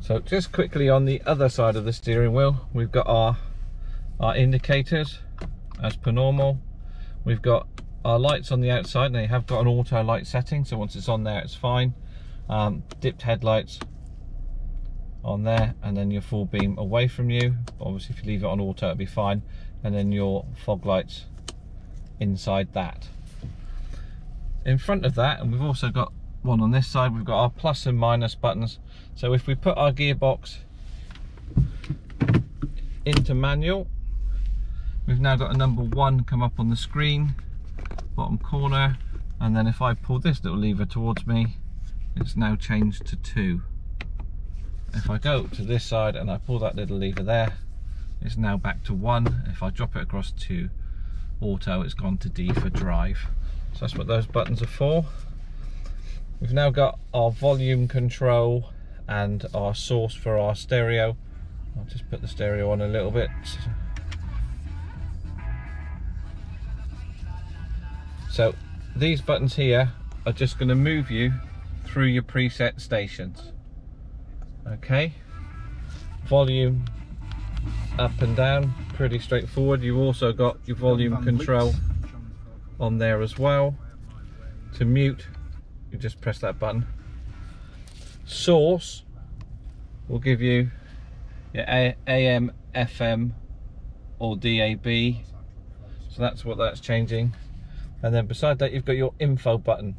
So just quickly, on the other side of the steering wheel, we've got our indicators as per normal. We've got our lights on the outside, and they have got an auto light setting, so once it's on there it's fine. Dipped headlights on there, and then your full beam away from you. Obviously if you leave it on auto it'll be fine, and then your fog lights inside that. In front of that, and we've also got one on this side, we've got our plus and minus buttons. So if we put our gearbox into manual, we've now got a number 1 come up on the screen, bottom corner, and then if I pull this little lever towards me, it's now changed to 2. If I go to this side and I pull that little lever there, it's now back to 1. If I drop it across to auto, it's gone to D for drive. So that's what those buttons are for. We've now got our volume control and our source for our stereo. I'll just put the stereo on a little bit. So these buttons here are just going to move you through your preset stations. Okay, volume up and down, pretty straightforward. You've also got your volume control on there as well. To mute, you just press that button. Source will give you your AM, FM or DAB, so that's what that's changing. And then beside that you've got your info button.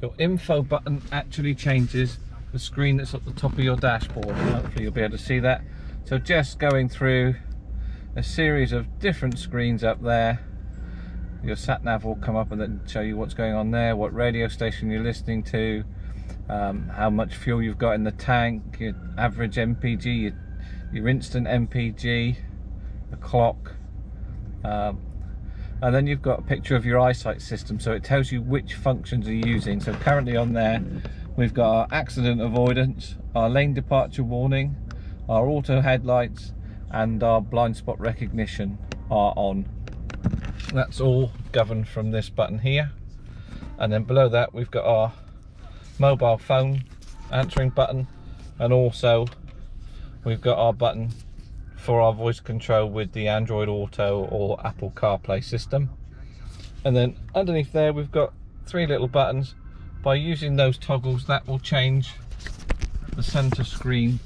Your info button actually changes the screen that's at the top of your dashboard. Hopefully you'll be able to see that. So just going through a series of different screens up there, your sat nav will come up and then show you what's going on there, what radio station you're listening to, how much fuel you've got in the tank, your average MPG, your instant MPG, the clock, and then you've got a picture of your eyesight system, so it tells you which functions are using. So currently on there we've got our accident avoidance, our lane departure warning, our auto headlights, and our blind spot recognition are on. That's all governed from this button here. And then below that we've got our mobile phone answering button, and also we've got our button for our voice control with the Android Auto or Apple CarPlay system. And then underneath there we've got 3 little buttons. By using those toggles, that will change the center screen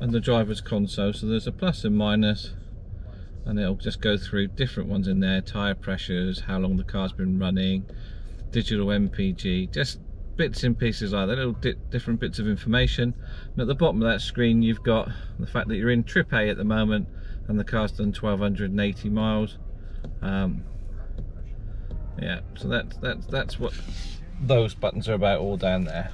and the driver's console. So there's a plus and minus, and it'll just go through different ones in there: tire pressures, how long the car's been running, digital MPG, just bits and pieces like that, little different bits of information. And at the bottom of that screen you've got the fact that you're in trip A at the moment and the car's done 1280 miles. Yeah, so that's what those buttons are about all down there.